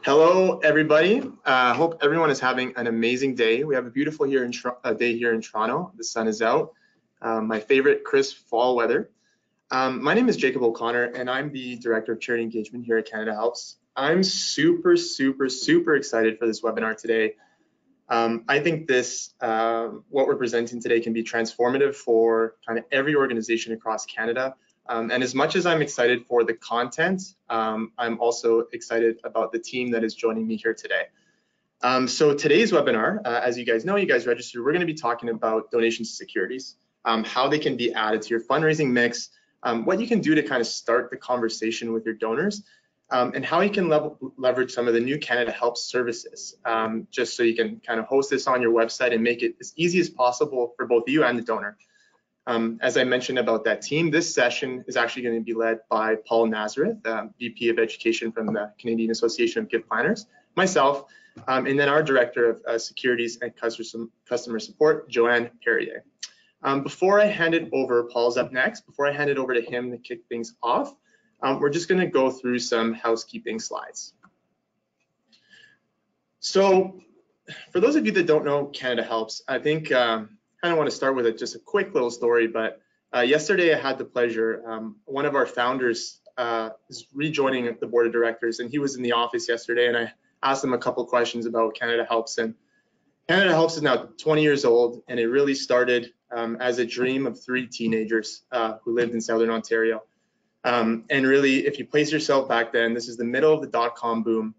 Hello, everybody. Hope everyone is having an amazing day. We have a beautiful day here in Toronto. The sun is out. My favorite crisp fall weather. My name is Jacob O'Connor, and I'm the Director of Charity Engagement here at CanadaHelps. I'm super excited for this webinar today. I think what we're presenting today can be transformative for kind of every organization across Canada. And as much as I'm excited for the content, I'm also excited about the team that is joining me here today. So today's webinar, as you guys know, you guys registered, we're going to be talking about donations to securities, how they can be added to your fundraising mix, what you can do to kind of start the conversation with your donors, and how you can leverage some of the new CanadaHelps services, just so you can kind of host this on your website and make it as easy as possible for both you and the donor. As I mentioned about that team, this session is actually going to be led by Paul Nazareth, VP of Education from the Canadian Association of Gift Planners, myself, and then our Director of Securities and Customer Support, Joanne Perrier. Before I hand it over, Paul's up next. Before I hand it over to him to kick things off, we're just going to go through some housekeeping slides. So for those of you that don't know CanadaHelps, I think I want to start with just a quick little story, but yesterday I had the pleasure, one of our founders is rejoining the board of directors, and he was in the office yesterday, and I asked him a couple questions about CanadaHelps. And CanadaHelps is now 20 years old, and it really started as a dream of 3 teenagers who lived in Southern Ontario. And really, if you place yourself back then, this is the middle of the dot-com boom.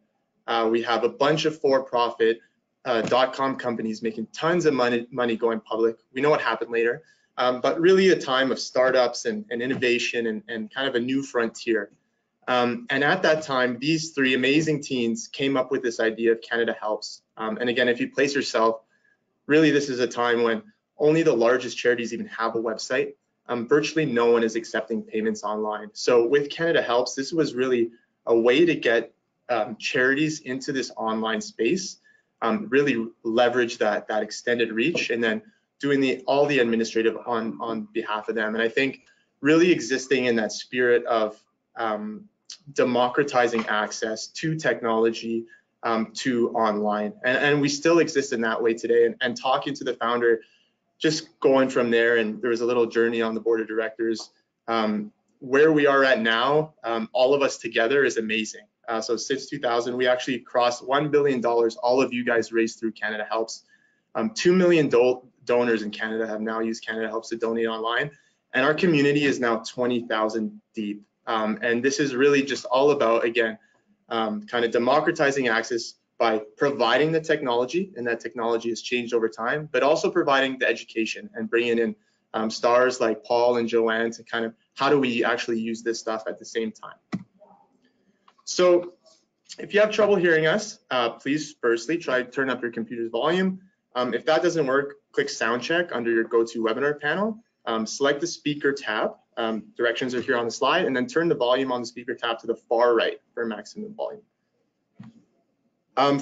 We have a bunch of for-profit dot-com companies making tons of money going public. We know what happened later, but really a time of startups and innovation and kind of a new frontier. And at that time, these 3 amazing teens came up with this idea of CanadaHelps. And again, if you place yourself, really this is a time when only the largest charities even have a website. Virtually no one is accepting payments online. So with CanadaHelps, this was really a way to get charities into this online space. Really leverage that extended reach, and then doing all the administrative on behalf of them. And I think really existing in that spirit of democratizing access to technology, to online, and we still exist in that way today. And talking to the founder, just going from there, and there was a little journey on the board of directors. Where we are at now, all of us together is amazing. So since 2000, we actually crossed $1 billion. All of you guys raised through CanadaHelps. 2 million donors in Canada have now used CanadaHelps to donate online. And our community is now 20,000 deep. And this is really just all about, again, kind of democratizing access by providing the technology, and that technology has changed over time, but also providing the education and bringing in stars like Paul and Joanne to kind of, how do we actually use this stuff at the same time? So if you have trouble hearing us, please firstly try to turn up your computer's volume. If that doesn't work, click sound check under your GoToWebinar panel. Select the speaker tab. Directions are here on the slide, and then turn the volume on the speaker tab to the far right for maximum volume.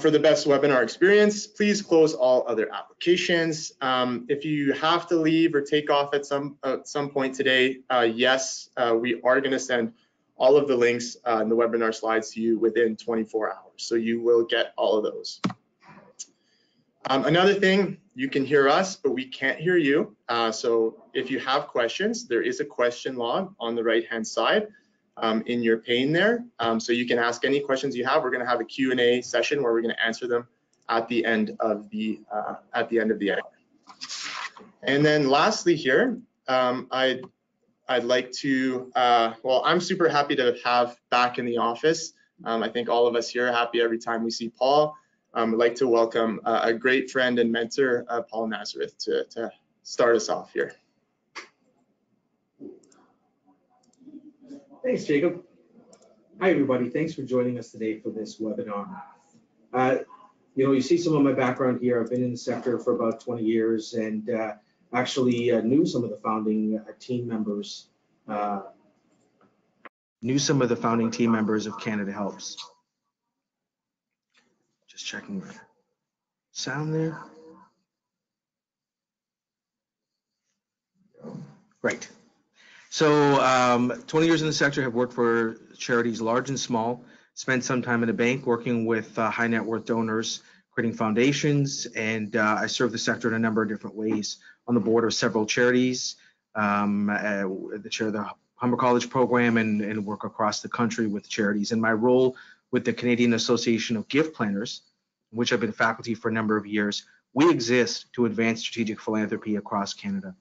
For the best webinar experience, please close all other applications. If you have to leave or take off at some point today, yes, we are going to send all of the links in the webinar slides to you within 24 hours. So you will get all of those. Another thing, you can hear us, but we can't hear you. So if you have questions, there is a question log on the right-hand side in your pane there. So you can ask any questions you have. We're going to have a Q&A session where we're going to answer them at the end of the hour. And then lastly here, I'd like to, well, I'm super happy to have back in the office. I think all of us here are happy every time we see Paul. I'd like to welcome a great friend and mentor, Paul Nazareth, to start us off here. Thanks, Jacob. Hi, everybody. Thanks for joining us today for this webinar. You see some of my background here. I've been in the sector for about 20 years, and actually knew some of the founding team members. Of CanadaHelps. Just checking my sound there. Right. So 20 years in the sector, have worked for charities large and small, spent some time in a bank working with high net worth donors, creating foundations, and I serve the sector in a number of different ways. On the board of several charities, the chair of the Humber College program, and work across the country with charities. In my role with the Canadian Association of Gift Planners, which I've been faculty for a number of years, we exist to advance strategic philanthropy across Canada.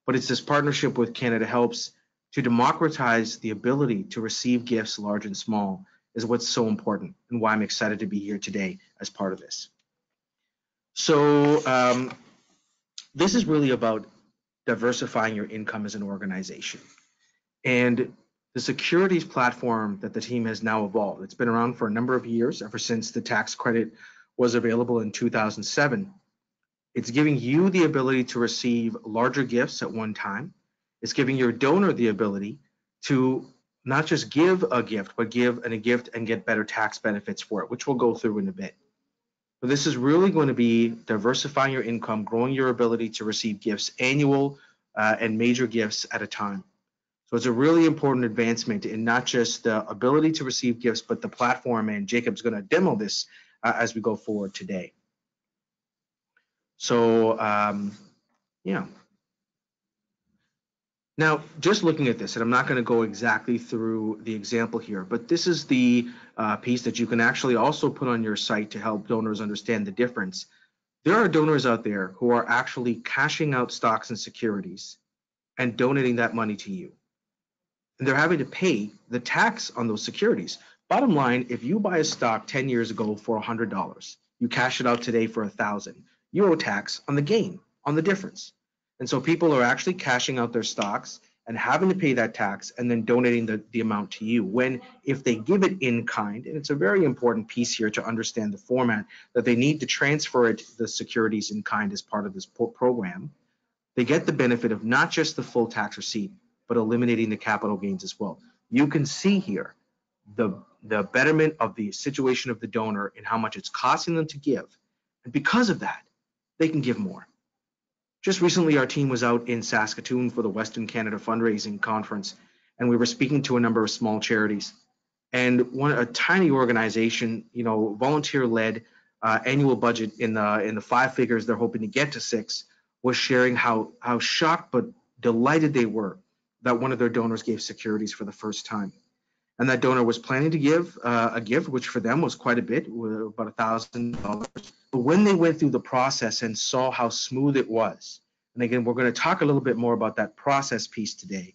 But it's this partnership with CanadaHelps to democratize the ability to receive gifts large and small is what's so important, and why I'm excited to be here today as part of this. So this is really about diversifying your income as an organization. And the Securities platform that the team has now evolved, it's been around for a number of years, ever since the tax credit was available in 2007. It's giving you the ability to receive larger gifts at one time. It's giving your donor the ability to not just give a gift, but give a gift and get better tax benefits for it, which we'll go through in a bit. But this is really going to be diversifying your income, growing your ability to receive gifts, annual and major gifts at a time. So it's a really important advancement in not just the ability to receive gifts, but the platform, and Jacob's going to demo this as we go forward today. So, yeah. Now, just looking at this, and I'm not going to go exactly through the example here, but this is the piece that you can actually also put on your site to help donors understand the difference. There are donors out there who are actually cashing out stocks and securities and donating that money to you. And they're having to pay the tax on those securities. Bottom line, if you buy a stock 10 years ago for $100, you cash it out today for $1,000, you owe tax on the gain, on the difference. And so people are actually cashing out their stocks and having to pay that tax and then donating the amount to you. When, if they give it in kind, and it's a very important piece here to understand the format, that they need to transfer it, the securities in kind, as part of this program, they get the benefit of not just the full tax receipt, but eliminating the capital gains as well. You can see here the betterment of the situation of the donor and how much it's costing them to give. And because of that, they can give more. Just recently, our team was out in Saskatoon for the Western Canada Fundraising Conference, and we were speaking to a number of small charities. And a tiny organization, volunteer-led, annual budget in the 5 figures, they're hoping to get to 6, was sharing how shocked but delighted they were that one of their donors gave securities for the first time. And that donor was planning to give a gift, which for them was quite a bit, about $1,000. But when they went through the process and saw how smooth it was, and again, we're going to talk a little bit more about that process piece today,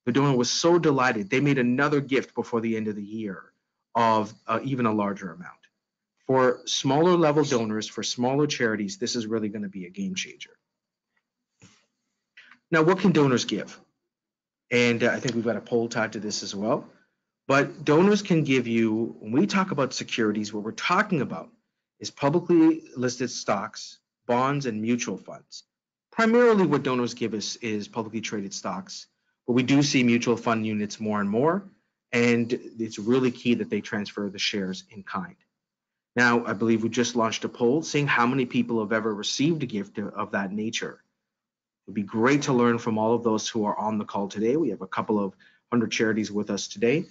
the donor was so delighted, they made another gift before the end of the year of even a larger amount. For smaller level donors, for smaller charities, this is really going to be a game changer. Now, what can donors give? And I think we've got a poll tied to this as well. But donors can give you, when we talk about securities, what we're talking about is publicly listed stocks, bonds, and mutual funds. Primarily what donors give us is publicly traded stocks, but we do see mutual fund units more and more, and it's really key that they transfer the shares in kind. Now, I believe we just launched a poll seeing how many people have ever received a gift of that nature. It would be great to learn from all of those who are on the call today. We have a couple of 100 charities with us today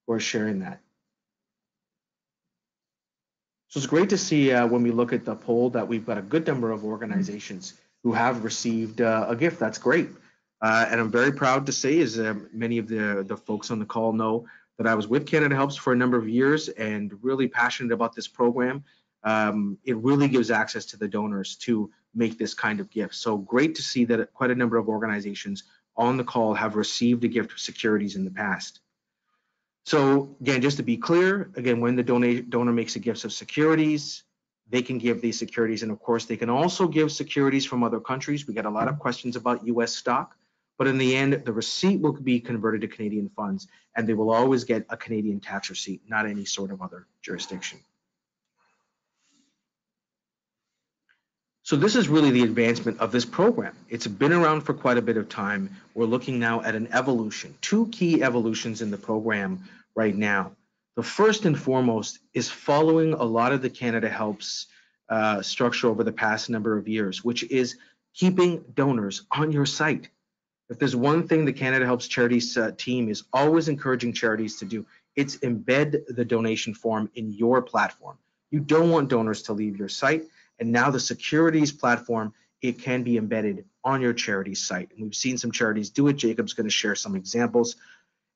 who are sharing that. So it's great to see when we look at the poll that we've got a good number of organizations who have received a gift. That's great. And I'm very proud to say, as many of the folks on the call know, that I was with CanadaHelps for a number of years and really passionate about this program. It really gives access to the donors to make this kind of gift. So great to see that quite a number of organizations on the call have received a gift of securities in the past. So again, just to be clear, again, when the donor makes a gift of securities, they can give these securities. And of course, they can also give securities from other countries. We get a lot of questions about US stock, but in the end, the receipt will be converted to Canadian funds, and they will always get a Canadian tax receipt, not any sort of other jurisdiction. So this is really the advancement of this program. It's been around for quite a bit of time. We're looking now at an evolution, 2 key evolutions in the program right now. The first and foremost is following a lot of the CanadaHelps structure over the past number of years, which is keeping donors on your site. If there's one thing the CanadaHelps Charities team is always encouraging charities to do, it's embed the donation form in your platform. You don't want donors to leave your site. And now the Securities platform, it can be embedded on your charity site. And we've seen some charities do it. Jacob's going to share some examples.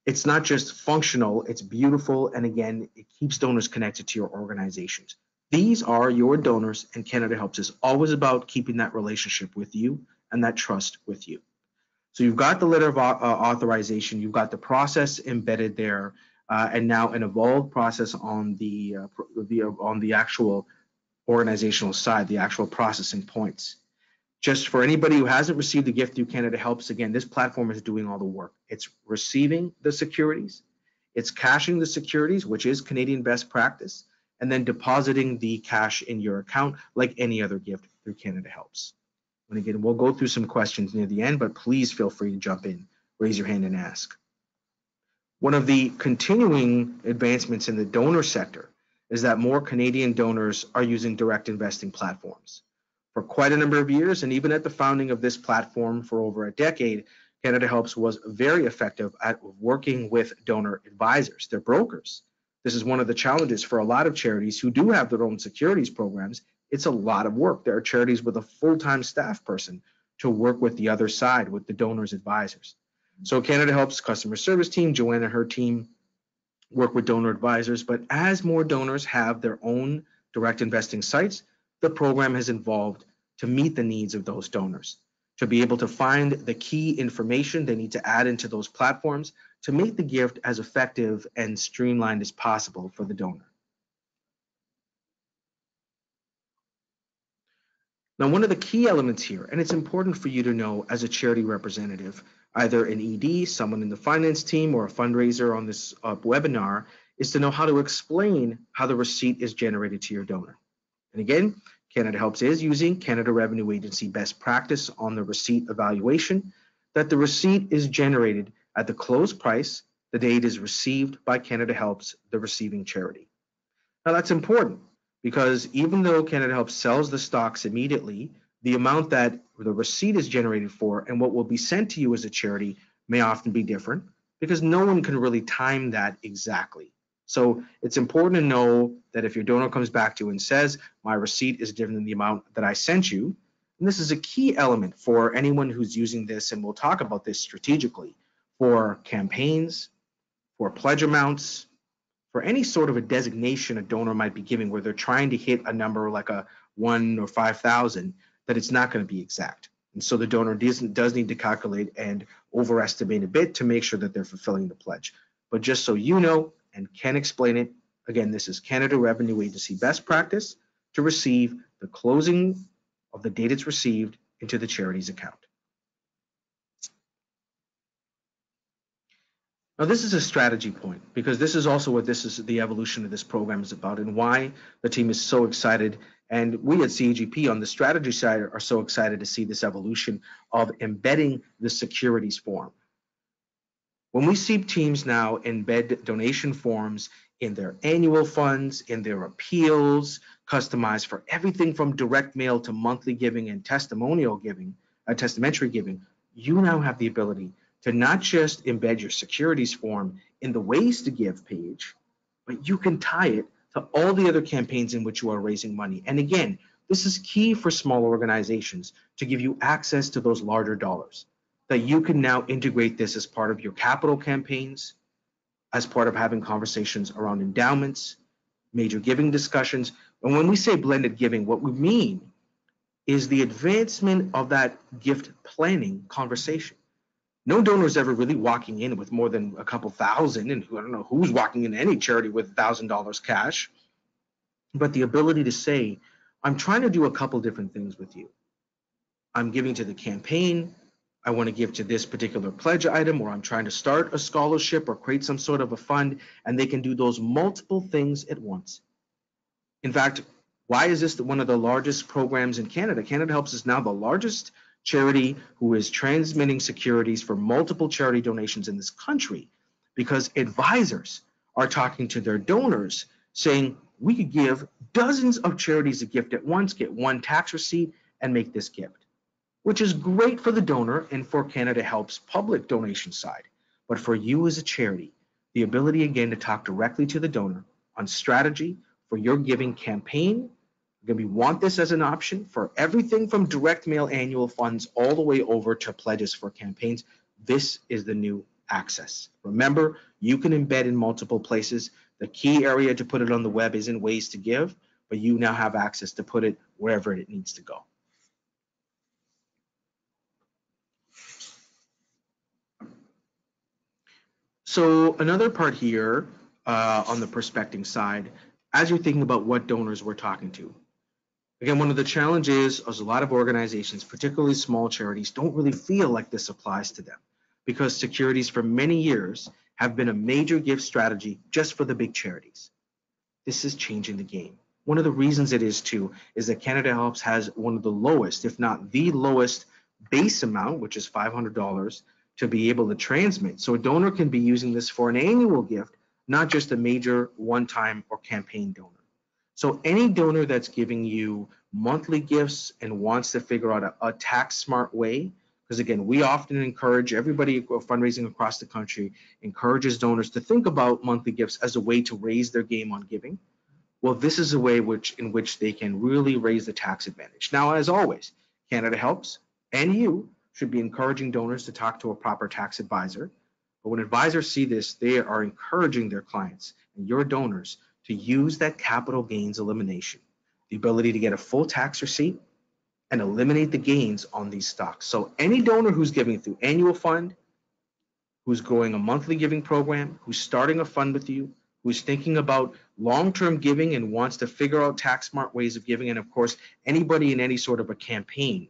It's not just functional, it's beautiful. And again, it keeps donors connected to your organizations. These are your donors, and Canada Helps is always about keeping that relationship with you and that trust with you. So you've got the letter of authorization, you've got the process embedded there, and now an evolved process on the actual organizational side, the actual processing points. Just for anybody who hasn't received a gift through Canada Helps, again, this platform is doing all the work. It's receiving the securities, it's cashing the securities, which is Canadian best practice, and then depositing the cash in your account like any other gift through Canada Helps. And again, we'll go through some questions near the end, but please feel free to jump in, raise your hand and ask. One of the continuing advancements in the donor sector is that more Canadian donors are using direct investing platforms. For quite a number of years, and even at the founding of this platform for over a decade, Canada Helps was very effective at working with donor advisors, their brokers. This is one of the challenges for a lot of charities who do have their own securities programs. It's a lot of work. There are charities with a full-time staff person to work with the other side, with the donors' advisors. So Canada Helps customer service team, Joanna and her team work with donor advisors, but as more donors have their own direct investing sites, the program has evolved to meet the needs of those donors, to be able to find the key information they need to add into those platforms to make the gift as effective and streamlined as possible for the donor. Now, one of the key elements here, and it's important for you to know as a charity representative, either an ED, someone in the finance team, or a fundraiser on this webinar, is to know how to explain how the receipt is generated to your donor. And again, Canada Helps is using Canada Revenue Agency best practice on the receipt evaluation, that the receipt is generated at the close price the day it is received by Canada Helps, the receiving charity. Now that's important because even though Canada Helps sells the stocks immediately, the amount that the receipt is generated for and what will be sent to you as a charity may often be different because no one can really time that exactly. So it's important to know that if your donor comes back to you and says, my receipt is different than the amount that I sent you, and this is a key element for anyone who's using this, and we'll talk about this strategically, for campaigns, for pledge amounts, for any sort of a designation a donor might be giving where they're trying to hit a number like a 1 or 5,000, that it's not going to be exact. And so the donor does need to calculate and overestimate a bit to make sure that they're fulfilling the pledge. But just so you know, and can explain it, again, this is Canada Revenue Agency best practice to receive the closing of the date it's received into the charity's account. Now, this is a strategy point because this is also what the evolution of this program is about and why the team is so excited. And we at CAGP on the strategy side are so excited to see this evolution of embedding the securities form. When we see teams now embed donation forms in their annual funds, in their appeals, customized for everything from direct mail to monthly giving and testamentary giving, you now have the ability to not just embed your securities form in the ways to give page, but you can tie it to all the other campaigns in which you are raising money. And again, this is key for small organizations to give you access to those larger dollars, that you can now integrate this as part of your capital campaigns, as part of having conversations around endowments, major giving discussions. And when we say blended giving, what we mean is the advancement of that gift planning conversation. No donor is ever really walking in with more than a couple thousand, and I don't know who's walking into any charity with $1,000 cash, but the ability to say, I'm trying to do a couple different things with you. I'm giving to the campaign, I want to give to this particular pledge item, or I'm trying to start a scholarship or create some sort of a fund, and they can do those multiple things at once. In fact, why is this one of the largest programs in Canada? Canada Helps is now the largest charity who is transmitting securities for multiple charity donations in this country, because advisors are talking to their donors saying, we could give dozens of charities a gift at once, get one tax receipt, and make this gift, which is great for the donor and for Canada Helps public donation side. But for you as a charity, the ability again to talk directly to the donor on strategy for your giving campaign. Again, we want this as an option for everything from direct mail annual funds all the way over to pledges for campaigns. This is the new access. Remember, you can embed in multiple places. The key area to put it on the web is in ways to give, but you now have access to put it wherever it needs to go. So another part here on the prospecting side, as you're thinking about what donors we're talking to. Again, one of the challenges is a lot of organizations, particularly small charities, don't really feel like this applies to them because Securities for many years have been a major gift strategy just for the big charities. This is changing the game. One of the reasons it is too is that CanadaHelps has one of the lowest, if not the lowest base amount, which is $500 to be able to transmit. So a donor can be using this for an annual gift, not just a major one-time or campaign donor. So any donor that's giving you monthly gifts and wants to figure out a tax smart way, because again, we often encourage everybody fundraising across the country, encourages donors to think about monthly gifts as a way to raise their game on giving. Well, this is a way in which they can really raise the tax advantage. Now, as always, CanadaHelps and you should be encouraging donors to talk to a proper tax advisor. But when advisors see this, they are encouraging their clients and your donors to use that capital gains elimination, the ability to get a full tax receipt and eliminate the gains on these stocks. So any donor who's giving through annual fund, who's going a monthly giving program, who's starting a fund with you, who's thinking about long-term giving and wants to figure out tax smart ways of giving, and of course, anybody in any sort of a campaign,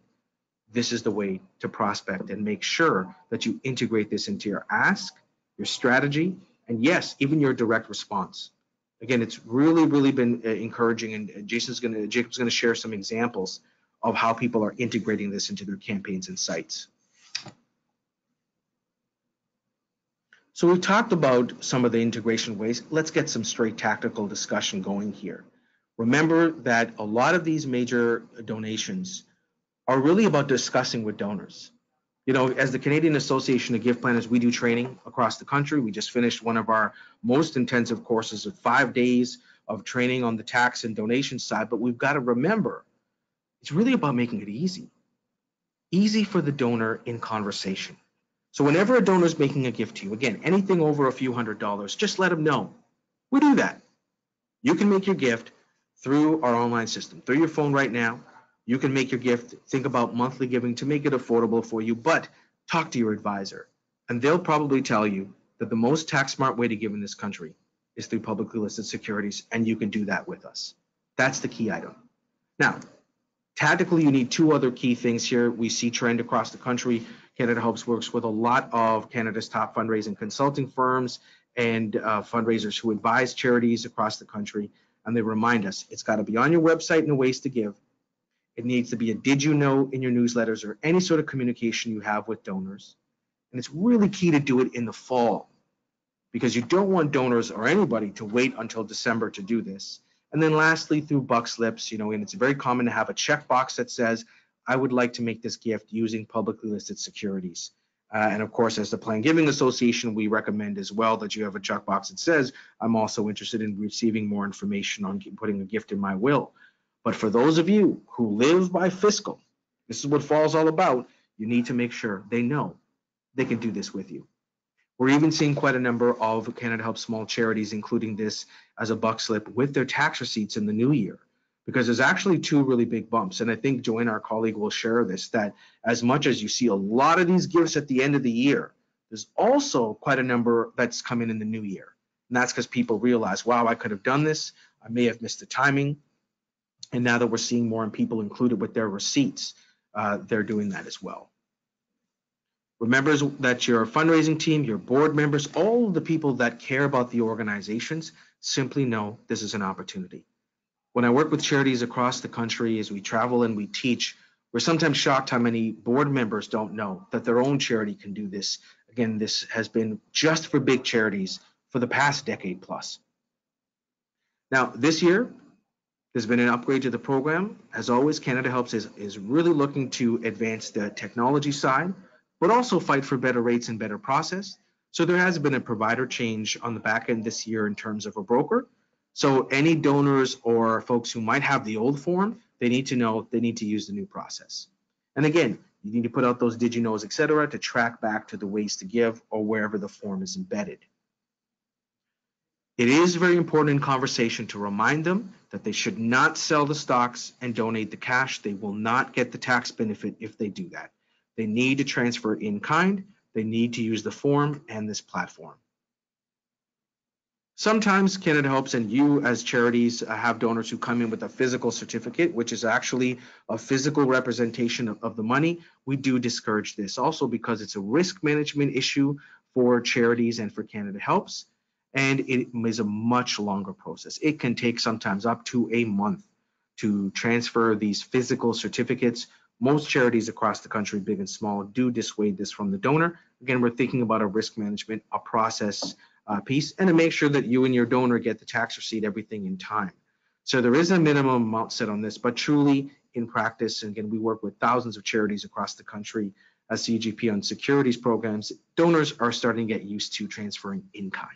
this is the way to prospect and make sure that you integrate this into your ask, your strategy, and yes, even your direct response. Again, it's really been encouraging, and Jacob's going to share some examples of how people are integrating this into their campaigns and sites. So we've talked about some of the integration ways. Let's get some straight tactical discussion going here. Remember that a lot of these major donations are really about discussing with donors. You know, as the Canadian Association of Gift Planners, we do training across the country. We just finished one of our most intensive courses of 5 days of training on the tax and donation side, but we've got to remember, it's really about making it easy for the donor in conversation. So whenever a donor is making a gift to you, again, anything over a few $100s, just let them know. We do that. You can make your gift through our online system, through your phone right now. You can make your gift, think about monthly giving to make it affordable for you, but talk to your advisor. And they'll probably tell you that the most tax smart way to give in this country is through publicly listed securities, and you can do that with us. That's the key item. Now, tactically, you need two other key things here. We see trend across the country. CanadaHelps works with a lot of Canada's top fundraising consulting firms and fundraisers who advise charities across the country. And they remind us, it's got to be on your website and the ways to give. It needs to be a did you know in your newsletters or any sort of communication you have with donors. And it's really key to do it in the fall because you don't want donors or anybody to wait until December to do this. And then lastly, through buck slips, you know, and it's very common to have a checkbox that says, I would like to make this gift using publicly listed securities. And of course, as the Planned Giving Association, we recommend as well that you have a checkbox that says, I'm also interested in receiving more information on putting a gift in my will. But for those of you who live by fiscal, this is what fall's all about, you need to make sure they know they can do this with you. We're even seeing quite a number of CanadaHelps small charities, including this as a buck slip with their tax receipts in the new year, because there's actually two really big bumps. And I think Joanne, our colleague, will share this, that as much as you see a lot of these gifts at the end of the year, there's also quite a number that's coming in the new year. And that's because people realize, wow, I could have done this. I may have missed the timing. And now that we're seeing more and people included with their receipts, they're doing that as well. Remember that your fundraising team, your board members, all of the people that care about the organizations simply know this is an opportunity. When I work with charities across the country, as we travel and we teach, we're sometimes shocked how many board members don't know that their own charity can do this. Again, this has been just for big charities for the past decade plus. Now, this year, there's been an upgrade to the program. As always, CanadaHelps is really looking to advance the technology side, but also fight for better rates and better process. So there has been a provider change on the back end this year in terms of a broker. So any donors or folks who might have the old form, they need to know they need to use the new process. And again, you need to put out those did you knows, et cetera, to track back to the ways to give or wherever the form is embedded. It is very important in conversation to remind them that they should not sell the stocks and donate the cash. They will not get the tax benefit if they do that. They need to transfer in kind. They need to use the form and this platform. Sometimes CanadaHelps and you as charities have donors who come in with a physical certificate, which is actually a physical representation of the money. We do discourage this also because it's a risk management issue for charities and for CanadaHelps, and it is a much longer process. It can take sometimes up to a month to transfer these physical certificates. Most charities across the country, big and small, do dissuade this from the donor. Again, we're thinking about a risk management, a process piece, and to make sure that you and your donor get the tax receipt, everything in time. So there is a minimum amount set on this, but truly in practice, and again, we work with thousands of charities across the country as CGP on securities programs, donors are starting to get used to transferring in kind.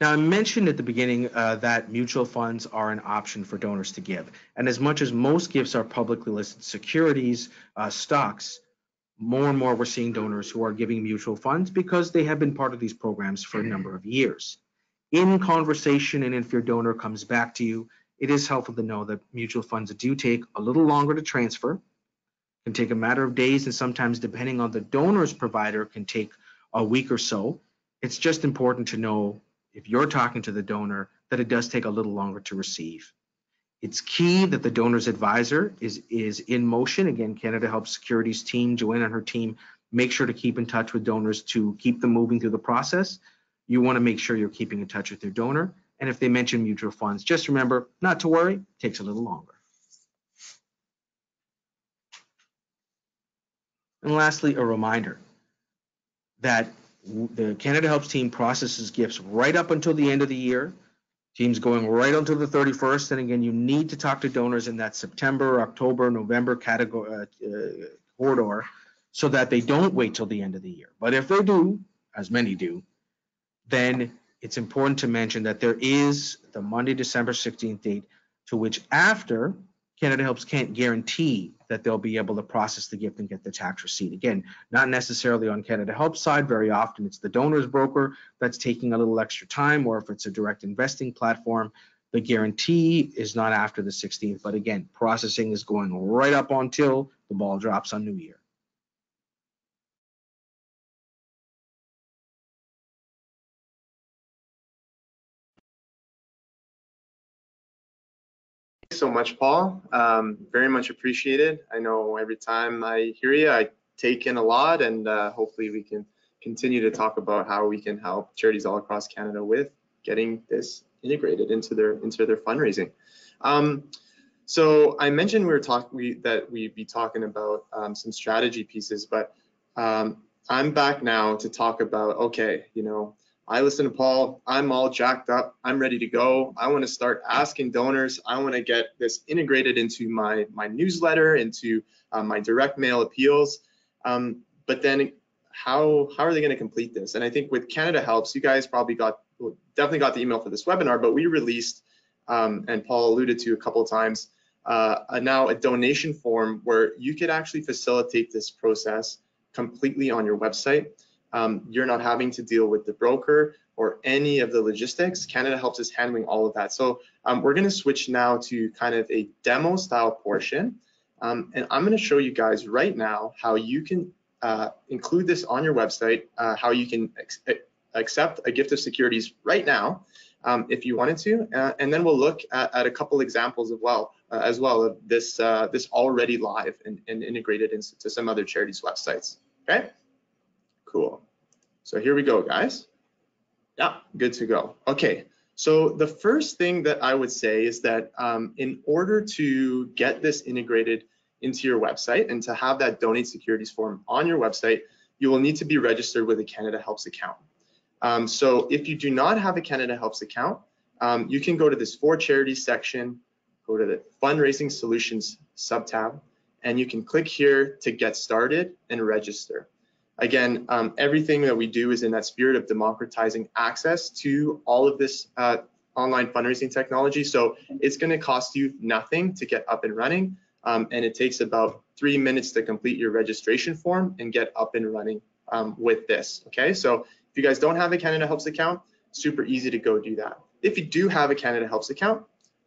Now, I mentioned at the beginning that mutual funds are an option for donors to give. And as much as most gifts are publicly listed securities, stocks, more and more we're seeing donors who are giving mutual funds because they have been part of these programs for a number of years. In conversation, and if your donor comes back to you, it is helpful to know that mutual funds do take a little longer to transfer, can take a matter of days, and sometimes depending on the donor's provider can take a week or so. It's just important to know if you're talking to the donor that it does take a little longer to receive. It's key that the donor's advisor is in motion. Again, CanadaHelps Securities team, Joanne and her team, make sure to keep in touch with donors to keep them moving through the process. You want to make sure you're keeping in touch with your donor. And if they mention mutual funds, just remember not to worry, it takes a little longer. And lastly, a reminder that the CanadaHelps team processes gifts right up until the end of the year. Teams going right until the 31st. And again, you need to talk to donors in that September, October, November category corridor so that they don't wait till the end of the year. But if they do, as many do, then it's important to mention that there is the Monday, December 16th date to which after CanadaHelps can't guarantee that they'll be able to process the gift and get the tax receipt. Again, not necessarily on CanadaHelps side. Very often it's the donor's broker that's taking a little extra time, or if it's a direct investing platform, the guarantee is not after the 16th. But again, processing is going right up until the ball drops on New Year. So much, Paul. Very much appreciated. I know every time I hear you, I take in a lot, and hopefully we can continue to talk about how we can help charities all across Canada with getting this integrated into their fundraising. So I mentioned that we'd be talking about some strategy pieces, but I'm back now to talk about, okay, you know, I listen to Paul, I'm all jacked up, I'm ready to go. I want to start asking donors. I want to get this integrated into my newsletter, into my direct mail appeals. But then how are they going to complete this? And I think with CanadaHelps, you guys probably definitely got the email for this webinar, but we released, and Paul alluded to a couple of times, now a donation form where you could actually facilitate this process completely on your website. You're not having to deal with the broker or any of the logistics. CanadaHelps is handling all of that. So we're going to switch now to kind of a demo style portion. And I'm going to show you guys right now how you can include this on your website, how you can accept a gift of securities right now if you wanted to. And then we'll look at a couple examples as well of this already live and integrated into some other charities' websites. Okay, cool. So here we go, guys. Yeah, good to go. Okay, so the first thing that I would say is that in order to get this integrated into your website and to have that donate securities form on your website, you will need to be registered with a CanadaHelps account. So if you do not have a CanadaHelps account, you can go to this For Charities section, go to the Fundraising Solutions subtab, and you can click here to get started and register. Again, everything that we do is in that spirit of democratizing access to all of this online fundraising technology. So it's going to cost you nothing to get up and running, and it takes about 3 minutes to complete your registration form and get up and running with this. Okay, so if you guys don't have a CanadaHelps account, super easy to go do that. If you do have a CanadaHelps account,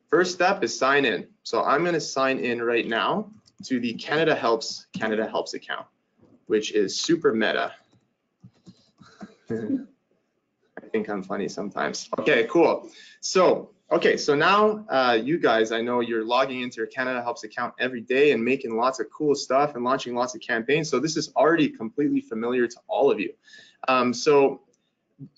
first step is sign in. So I'm going to sign in right now to the CanadaHelps account, which is super meta. I think I'm funny sometimes. Okay, cool. So, so now you guys, I know you're logging into your CanadaHelps account every day and making lots of cool stuff and launching lots of campaigns. So this is already completely familiar to all of you. So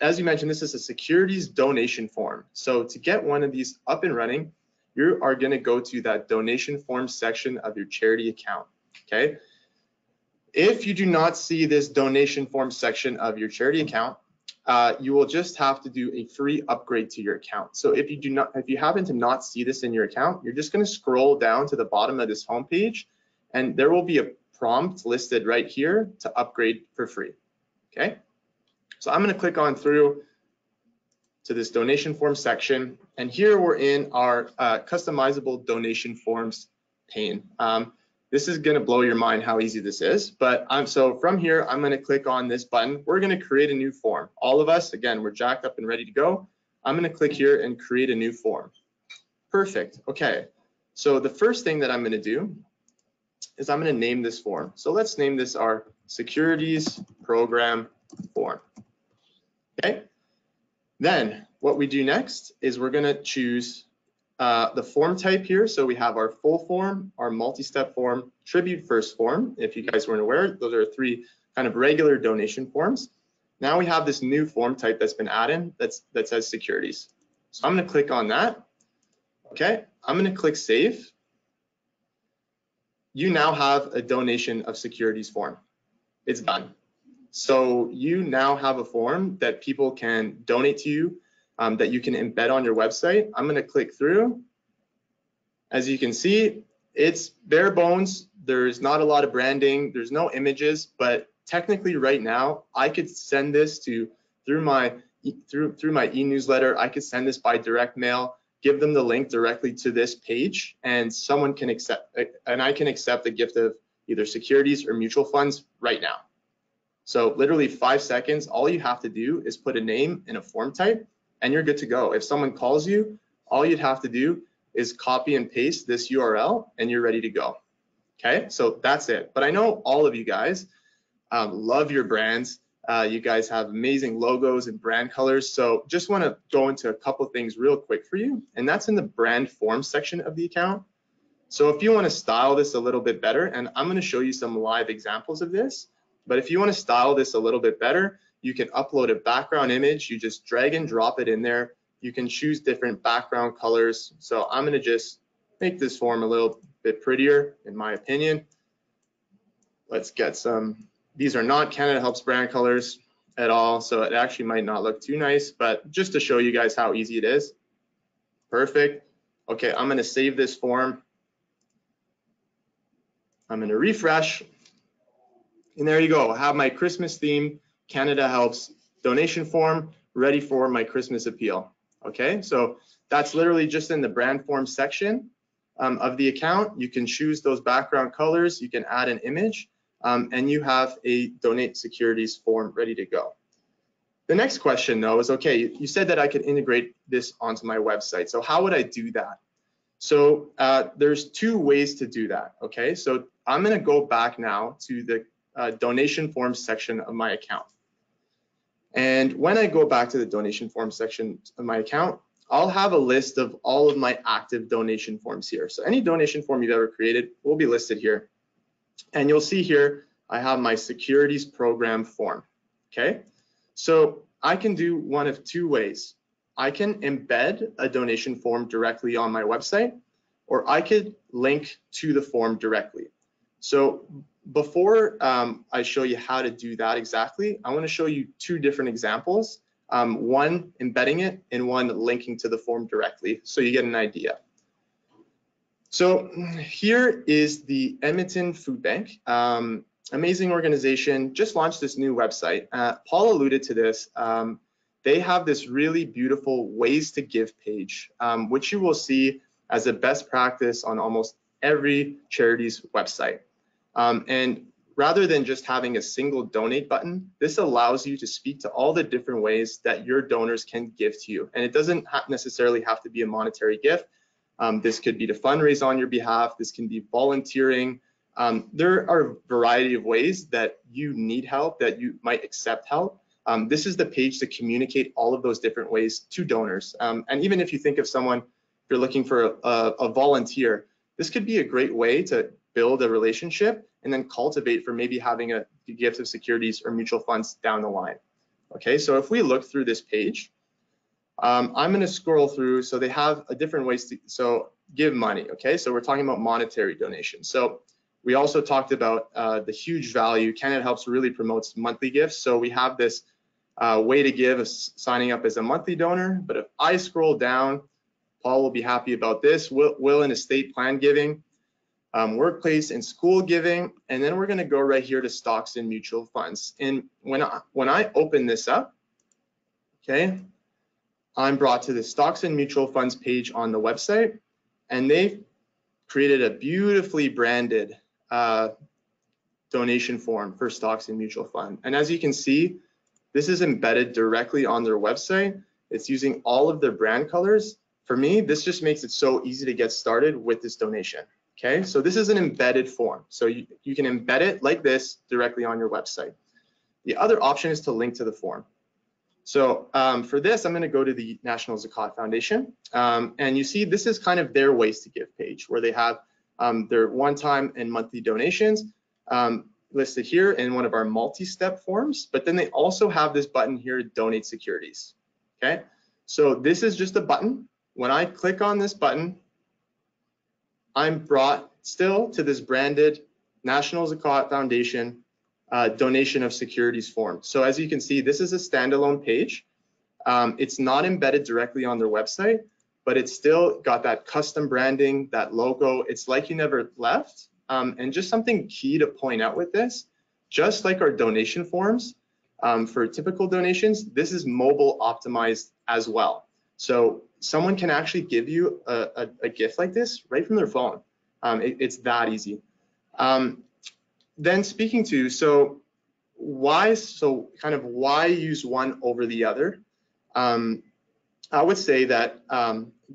as you mentioned, this is a securities donation form. So to get one of these up and running, you are going to go to that donation form section of your charity account. Okay. If you do not see this donation form section of your charity account, you will just have to do a free upgrade to your account. So if you happen to not see this in your account, you're just going to scroll down to the bottom of this homepage, and there will be a prompt listed right here to upgrade for free. Okay. So I'm going to click on through to this donation form section, and here we're in our customizable donation forms pane. This is going to blow your mind how easy this is, but so from here, I'm going to click on this button. We're going to create a new form. All of us, again, we're jacked up and ready to go. I'm going to click here and create a new form. Perfect. Okay. So the first thing that I'm going to do is I'm going to name this form. So let's name this our Securities Program Form. Okay. Then what we do next is we're going to choose the form type here. So we have our full form, our multi-step form, tribute first form. If you guys weren't aware, those are 3 kind of regular donation forms. Now we have this new form type that's been added that says securities. So I'm going to click on that. Okay, I'm going to click save. You now have a donation of securities form. It's done. So you now have a form that people can donate to you, that you can embed on your website. I'm going to click through. As you can see, it's bare bones. There's not a lot of branding. There's no images, but technically right now, I could send this through my e-newsletter. I could send this by direct mail, give them the link directly to this page, and someone can accept, and I can accept the gift of either securities or mutual funds right now. So literally 5 seconds, all you have to do is put a name and a form type, and you're good to go. If someone calls you, all you'd have to do is copy and paste this URL, and you're ready to go. Okay, so that's it. But I know all of you guys love your brands. You guys have amazing logos and brand colors. So just want to go into a couple of things real quick for you, and that's in the brand form section of the account. So if you want to style this a little bit better, and I'm going to show you some live examples of this, but if you want to style this a little bit better, you can upload a background image. You just drag and drop it in there. You can choose different background colors. So I'm going to just make this form a little bit prettier, in my opinion. Let's get some. These are not CanadaHelps brand colors at all, so it actually might not look too nice, but just to show you guys how easy it is. Perfect. Okay, I'm going to save this form. I'm going to refresh. And there you go. I have my Christmas themed CanadaHelps donation form ready for my Christmas appeal. Okay, so that's literally just in the brand form section of the account. You can choose those background colors. You can add an image, and you have a donate securities form ready to go. The next question though is, okay, you said that I could integrate this onto my website. So how would I do that? So there's 2 ways to do that. Okay, so I'm going to go back now to the donation forms section of my account. And when I go back to the donation form section of my account, I'll have a list of all of my active donation forms here. So any donation form you've ever created will be listed here. And you'll see here, I have my securities program form. Okay, so I can do one of 2 ways. I can embed a donation form directly on my website, or I could link to the form directly. So before I show you how to do that exactly, I want to show you 2 different examples, one embedding it and one linking to the form directly, so you get an idea. So here is the Edmonton Food Bank. Amazing organization, just launched this new website. Paul alluded to this. They have this really beautiful ways to give page, which you will see as a best practice on almost every charity's website. And rather than just having a single donate button, this allows you to speak to all the different ways that your donors can give to you. And it doesn't necessarily have to be a monetary gift. This could be to fundraise on your behalf. This can be volunteering. There are a variety of ways that you need help, that you might accept help. This is the page to communicate all of those different ways to donors. And even if you think of someone, if you're looking for a volunteer, this could be a great way to build a relationship and then cultivate for maybe having a gift of securities or mutual funds down the line. Okay, so if we look through this page, I'm going to scroll through. So they have a different ways to give money. Okay, so we're talking about monetary donations. So we also talked about the huge value. CanadaHelps really promotes monthly gifts. So we have this way to give, signing up as a monthly donor. But if I scroll down, Paul will be happy about this. Will and estate plan giving, workplace and school giving, and then we're going to go right here to stocks and mutual funds. And when I open this up, okay, I'm brought to the stocks and mutual funds page on the website, and they've created a beautifully branded donation form for stocks and mutual fund. And as you can see, this is embedded directly on their website. It's using all of their brand colors. For me, this just makes it so easy to get started with this donation. Okay, so this is an embedded form. So you can embed it like this directly on your website. The other option is to link to the form. So for this, I'm going to go to the National Zakat Foundation. And you see, this is kind of their ways to give page, where they have their one-time and monthly donations listed here in one of our multi-step forms. But then they also have this button here, Donate Securities. Okay, so this is just a button. When I click on this button, I'm brought still to this branded National Zakat Foundation donation of securities form. So as you can see, this is a standalone page. It's not embedded directly on their website, but it's still got that custom branding, that logo. It's like you never left. And just something key to point out with this, just like our donation forms for typical donations, this is mobile optimized as well. So someone can actually give you a gift like this right from their phone. It's that easy. Then speaking to, so why use one over the other? I would say that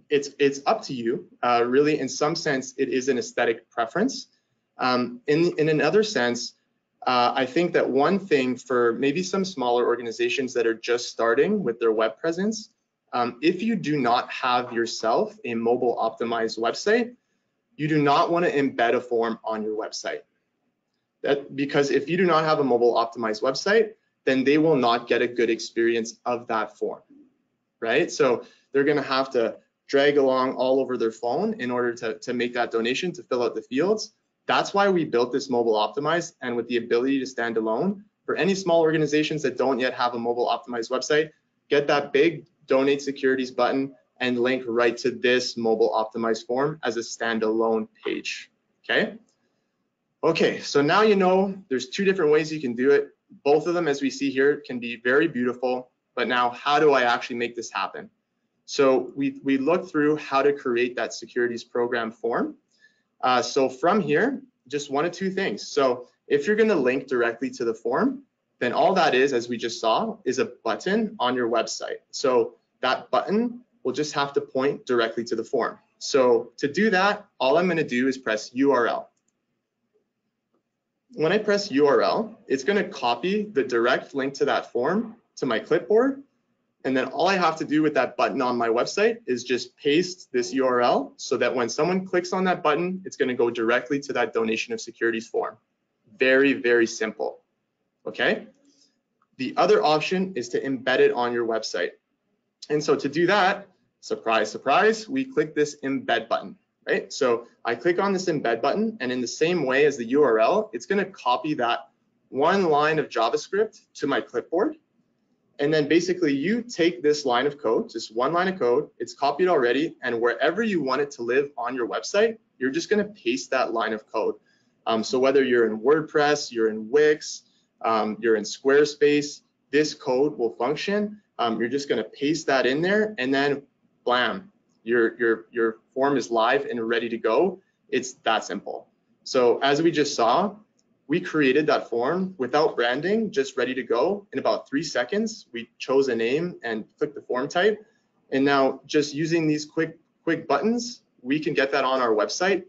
it's up to you. Really, in some sense, it is an aesthetic preference. In another sense, I think that one thing for maybe some smaller organizations that are just starting with their web presence, if you do not have yourself a mobile optimized website, you do not want to embed a form on your website. Because if you do not have a mobile optimized website, then they will not get a good experience of that form, right? So they're going to have to drag along all over their phone in order to make that donation, to fill out the fields. That's why we built this mobile optimized, and with the ability to stand alone. For any small organizations that don't yet have a mobile optimized website, get that big Donate Securities button and link right to this mobile optimized form as a standalone page, okay? Okay, so now you know there's two different ways you can do it. Both of them, as we see here, can be very beautiful, but now how do I actually make this happen? So we looked through how to create that securities program form. So from here, just one of two things. So if you're gonna link directly to the form, then all that is, as we just saw, is a button on your website. So that button will just have to point directly to the form. So to do that, all I'm gonna do is press URL. When I press URL, it's going to copy the direct link to that form to my clipboard. And then all I have to do with that button on my website is just paste this URL so that when someone clicks on that button, it's going to go directly to that donation of securities form. Very, very simple. Okay. The other option is to embed it on your website. And so to do that, surprise, surprise, we click this embed button. Right? So I click on this embed button, and in the same way as the URL, it's going to copy that one line of JavaScript to my clipboard. And then basically you take this line of code, just one line of code, it's copied already, and wherever you want it to live on your website, you're just going to paste that line of code. So whether you're in WordPress, you're in Wix, you're in Squarespace, this code will function. You're just going to paste that in there, and then blam, your form is live and ready to go. It's that simple. So as we just saw, we created that form without branding, just ready to go in about 3 seconds. We chose a name and clicked the form type. And now just using these quick buttons, we can get that on our website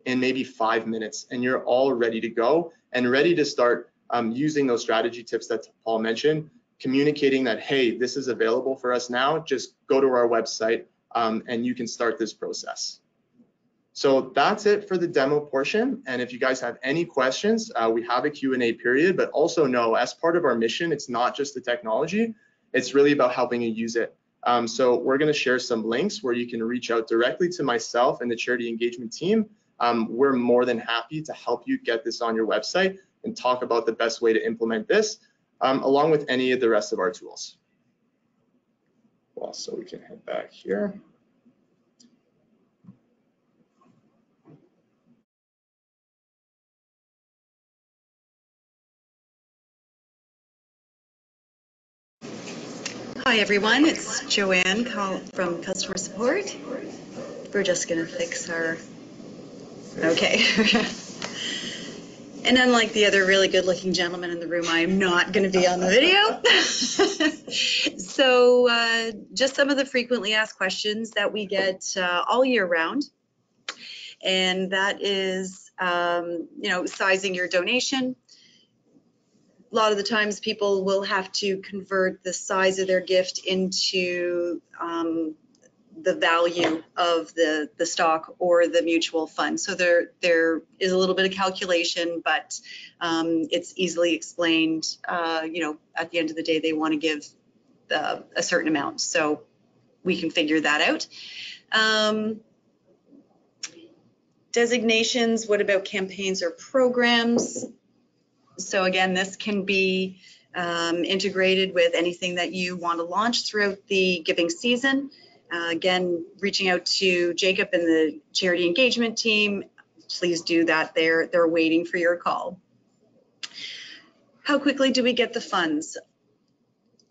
in maybe 5 minutes, and you're all ready to go and ready to start using those strategy tips that Paul mentioned, communicating that, hey, this is available for us now. Just go to our website and you can start this process. So that's it for the demo portion. And if you guys have any questions, we have a Q&A period, but also know, as part of our mission, it's not just the technology, it's really about helping you use it. So we're going to share some links where you can reach out directly to myself and the charity engagement team. We're more than happy to help you get this on your website and talk about the best way to implement this, along with any of the rest of our tools. Well, so we can head back here. Hi everyone, it's Joanne from customer support. We're just going to fix our, okay. And unlike the other really good looking gentleman in the room, I'm not going to be on the video. So just some of the frequently asked questions that we get all year round. And that is, sizing your donation. A lot of the times people will have to convert the size of their gift into the value of the stock or the mutual fund. So there is a little bit of calculation, but it's easily explained. At the end of the day, they want to give a certain amount. So we can figure that out. Designations, what about campaigns or programs? So again, this can be integrated with anything that you want to launch throughout the giving season. Again, reaching out to Jacob and the charity engagement team, please do that. They're waiting for your call. How quickly do we get the funds?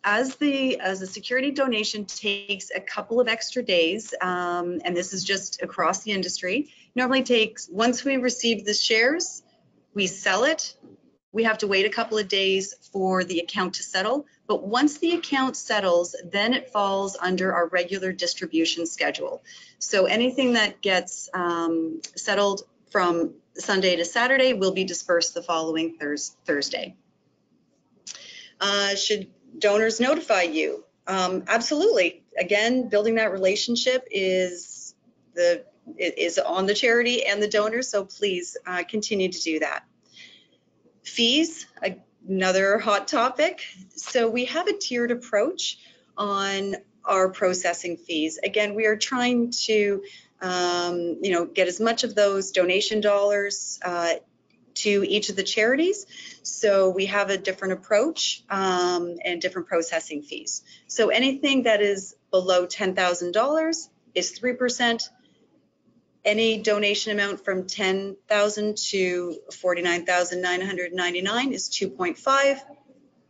As the security donation takes a couple of extra days, and this is just across the industry, normally takes, once we receive the shares, we sell it. We have to wait a couple of days for the account to settle, but once the account settles, then it falls under our regular distribution schedule. So anything that gets settled from Sunday to Saturday will be dispersed the following Thursday. Should donors notify you? Absolutely. Again, building that relationship is on the charity and the donor, so please continue to do that. Fees, another hot topic. So we have a tiered approach on our processing fees. Again, we are trying to, get as much of those donation dollars to each of the charities. So we have a different approach and different processing fees. So anything that is below $10,000 is 3%. Any donation amount from $10,000 to $49,999 is 2.5.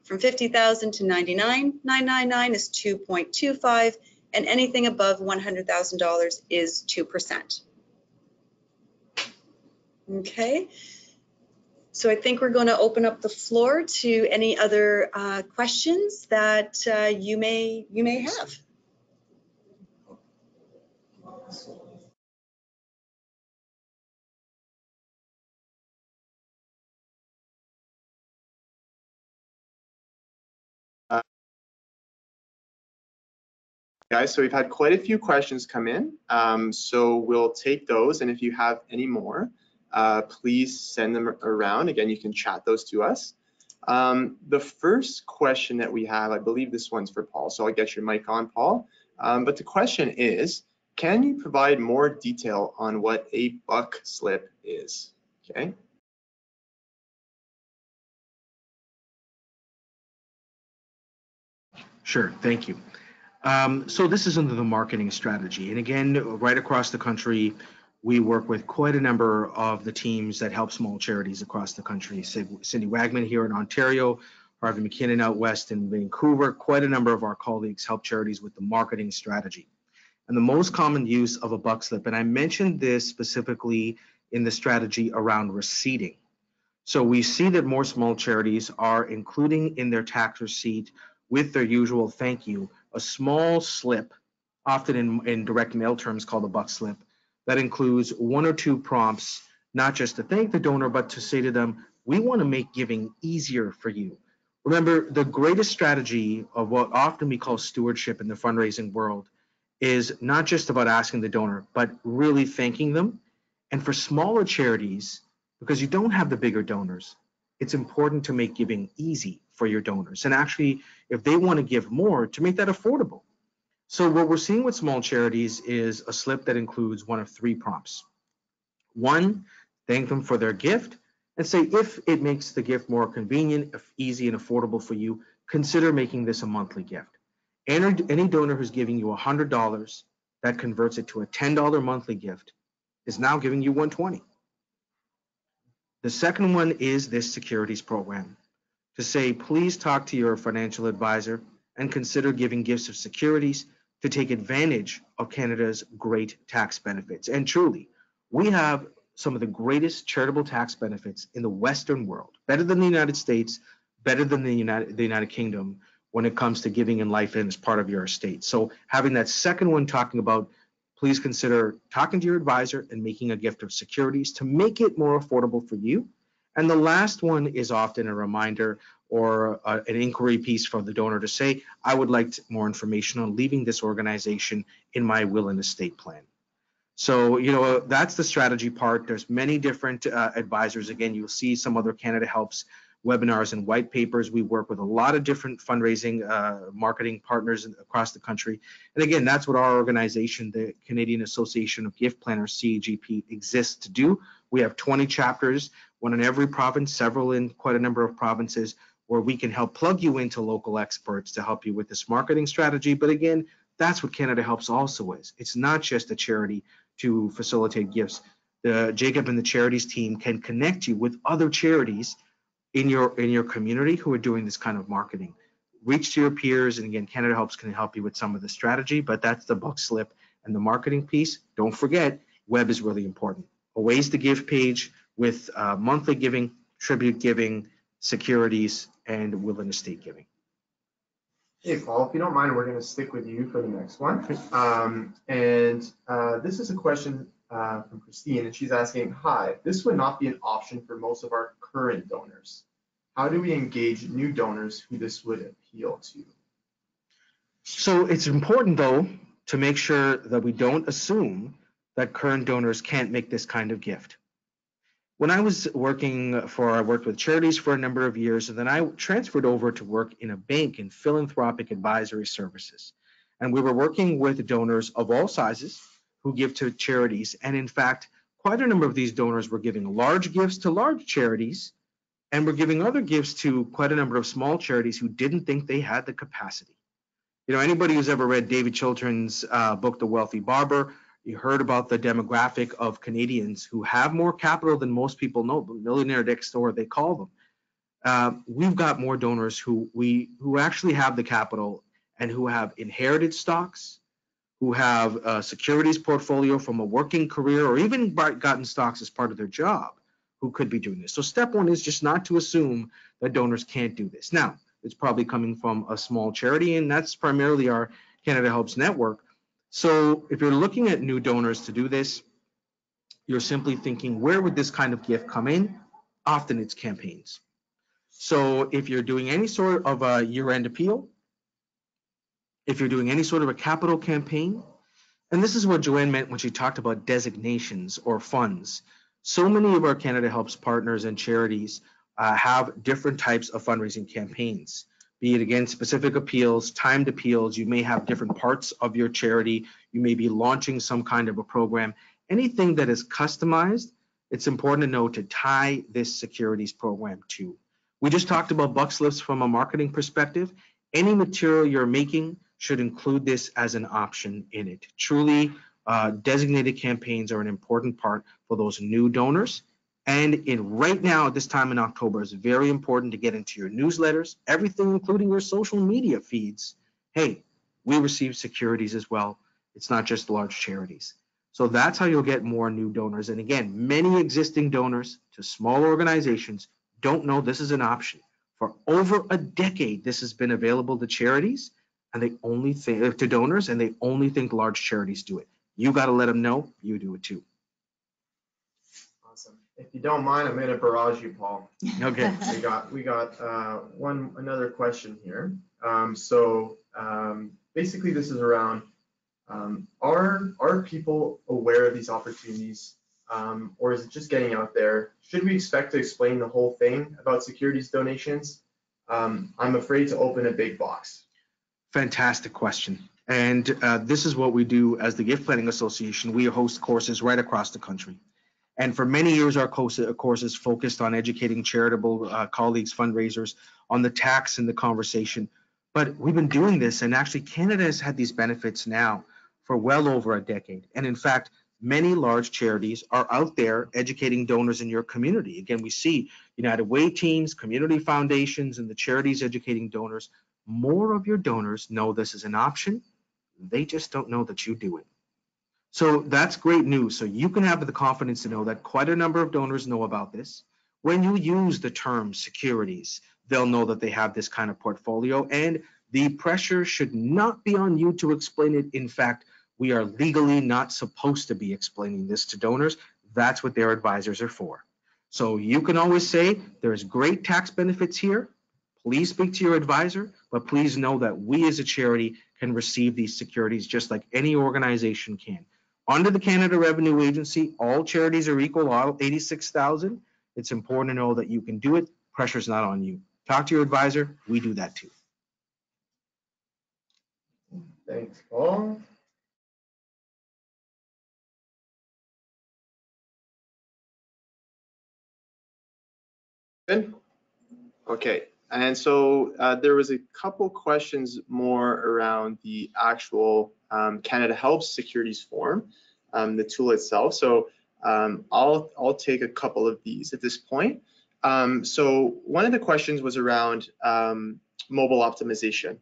From $50,000 to $99,999 is 2.25, and anything above $100,000 is 2%. Okay. So I think we're going to open up the floor to any other questions that you may have. Guys, so we've had quite a few questions come in, so we'll take those, and if you have any more, please send them around. Again, you can chat those to us. The first question that we have, I believe this one's for Paul, so I'll get your mic on, Paul. But the question is, can you provide more detail on what a buck slip is? Okay. Sure, thank you. So this is under the marketing strategy. And again, right across the country, we work with quite a number of the teams that help small charities across the country. Cindy Wagman here in Ontario, Harvey McKinnon out west in Vancouver. Quite a number of our colleagues help charities with the marketing strategy. And the most common use of a buck slip, and I mentioned this specifically in the strategy around receipting. So we see that more small charities are including in their tax receipt with their usual thank you, a small slip, often in direct mail terms called a buck slip, that includes 1 or 2 prompts, not just to thank the donor, but to say to them, we want to make giving easier for you. Remember, the greatest strategy of what often we call stewardship in the fundraising world is not just about asking the donor, but really thanking them. And for smaller charities, because you don't have the bigger donors, it's important to make giving easy for your donors. And actually, if they want to give more, to make that affordable. So what we're seeing with small charities is a slip that includes 1 of 3 prompts. 1, thank them for their gift, and say if it makes the gift more convenient, easy, and affordable for you, consider making this a monthly gift. Any donor who's giving you $100 that converts it to a $10 monthly gift is now giving you $120. The second one is this securities program, to say, please talk to your financial advisor and consider giving gifts of securities to take advantage of Canada's great tax benefits. And truly, we have some of the greatest charitable tax benefits in the Western world, better than the United States, better than the United Kingdom when it comes to giving in life and as part of your estate. So having that second one talking about, please consider talking to your advisor and making a gift of securities to make it more affordable for you. And the last one is often a reminder or an inquiry piece from the donor to say, I would like more information on leaving this organization in my will and estate plan. So, that's the strategy part. There's many different advisors. Again, you'll see some other CanadaHelps webinars and white papers. We work with a lot of different fundraising marketing partners across the country. And again, that's what our organization, the Canadian Association of Gift Planners, CAGP, exists to do. We have 20 chapters, one in every province, several in quite a number of provinces, where we can help plug you into local experts to help you with this marketing strategy. But again, that's what CanadaHelps also is. It's not just a charity to facilitate gifts. Jacob and the charities team can connect you with other charities in your community who are doing this kind of marketing. Reach to your peers, and again, CanadaHelps can help you with some of the strategy, but that's the buck slip and the marketing piece. Don't forget, web is really important. A ways to give page with monthly giving, tribute giving, securities, and will and estate giving. Hey, Paul, if you don't mind, we're going to stick with you for the next one. This is a question from Christine, and she's asking, hi, this would not be an option for most of our current donors. How do we engage new donors who this would appeal to? So it's important, though, to make sure that we don't assume that current donors can't make this kind of gift. When I was I worked with charities for a number of years, and then I transferred over to work in a bank in philanthropic advisory services. And we were working with donors of all sizes who give to charities. And in fact, quite a number of these donors were giving large gifts to large charities, and were giving other gifts to quite a number of small charities who didn't think they had the capacity. Anybody who's ever read David Chiltern's book, The Wealthy Barber, you heard about the demographic of Canadians who have more capital than most people know, the millionaire next door, they call them. We've got more donors who actually have the capital and who have inherited stocks, who have a securities portfolio from a working career, or even gotten stocks as part of their job, who could be doing this. So step one is just not to assume that donors can't do this. Now, it's probably coming from a small charity, and that's primarily our CanadaHelps network. So if you're looking at new donors to do this, you're simply thinking, where would this kind of gift come in? Often it's campaigns. So if you're doing any sort of a year-end appeal, if you're doing any sort of a capital campaign, and this is what Joanne meant when she talked about designations or funds. So many of our CanadaHelps partners and charities have different types of fundraising campaigns. Be it, again, specific appeals, timed appeals. You may have different parts of your charity. You may be launching some kind of a program. Anything that is customized, it's important to know to tie this securities program to. We just talked about buck slips from a marketing perspective. Any material you're making should include this as an option in it. Truly, designated campaigns are an important part for those new donors. And right now, at this time in October, it's very important to get into your newsletters, everything, including your social media feeds. Hey, we receive securities as well. It's not just large charities. So that's how you'll get more new donors. And again, many existing donors to small organizations don't know this is an option. For over a decade, this has been available to charities, and they only think to donors, and they only think large charities do it. You got to let them know you do it too. Awesome. If you don't mind, I'm going to barrage you, Paul. Okay. We got another question here. Basically, this is around are people aware of these opportunities, or is it just getting out there? Should we expect to explain the whole thing about securities donations? I'm afraid to open a big box. Fantastic question. And this is what we do as the Gift Planning Association. We host courses right across the country. And for many years, our courses focused on educating charitable colleagues, fundraisers, on the tax and the conversation. But we've been doing this, and actually Canada has had these benefits now for well over a decade. And in fact, many large charities are out there educating donors in your community. Again, we see United Way teams, community foundations, and the charities educating donors. More of your donors know this is an option. They just don't know that you do it. So that's great news. So you can have the confidence to know that quite a number of donors know about this. When you use the term securities, they'll know that they have this kind of portfolio, and the pressure should not be on you to explain it. In fact, we are legally not supposed to be explaining this to donors. That's what their advisors are for. So you can always say there's great tax benefits here. Please speak to your advisor, but please know that we as a charity can receive these securities just like any organization can. Under the Canada Revenue Agency, all charities are equal, all 86,000. It's important to know that you can do it. Pressure's not on you. Talk to your advisor. We do that too. Thanks, Paul. Good. Okay. And so there was a couple questions more around the actual CanadaHelps securities form, the tool itself. So I'll take a couple of these at this point. So one of the questions was around mobile optimization.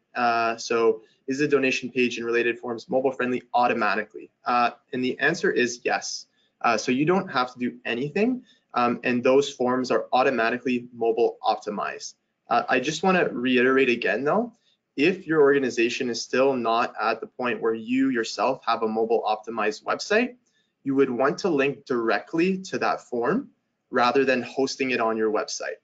So is the donation page and related forms mobile friendly automatically? And the answer is yes. So you don't have to do anything, and those forms are automatically mobile optimized. I just want to reiterate again though, if your organization is still not at the point where you yourself have a mobile optimized website, you would want to link directly to that form rather than hosting it on your website.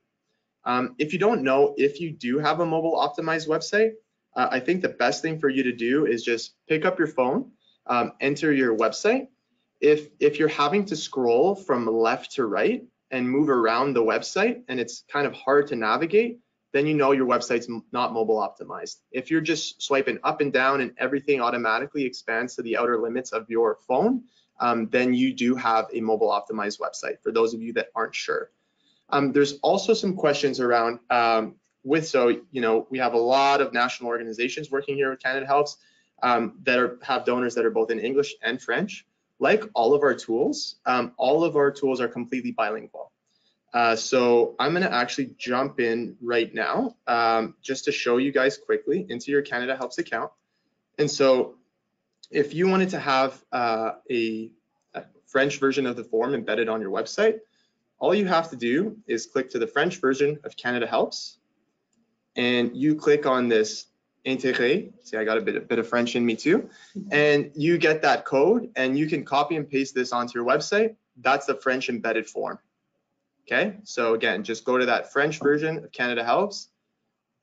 If you don't know if you do have a mobile optimized website, I think the best thing for you to do is just pick up your phone, enter your website. If you're having to scroll from left to right and move around the website and it's kind of hard to navigate, then you know your website's not mobile optimized. If you're just swiping up and down and everything automatically expands to the outer limits of your phone, then you do have a mobile optimized website, for those of you that aren't sure. There's also some questions around we have a lot of national organizations working here with CanadaHelps that have donors that are both in English and French. Like all of our tools are completely bilingual. So I'm going to actually jump in right now just to show you guys quickly into your CanadaHelps account. And so if you wanted to have a French version of the form embedded on your website, all you have to do is click to the French version of CanadaHelps, and you click on this Intégré. See, I got a bit of French in me too. And you get that code, and you can copy and paste this onto your website. That's the French embedded form. Okay, so again, just go to that French version of CanadaHelps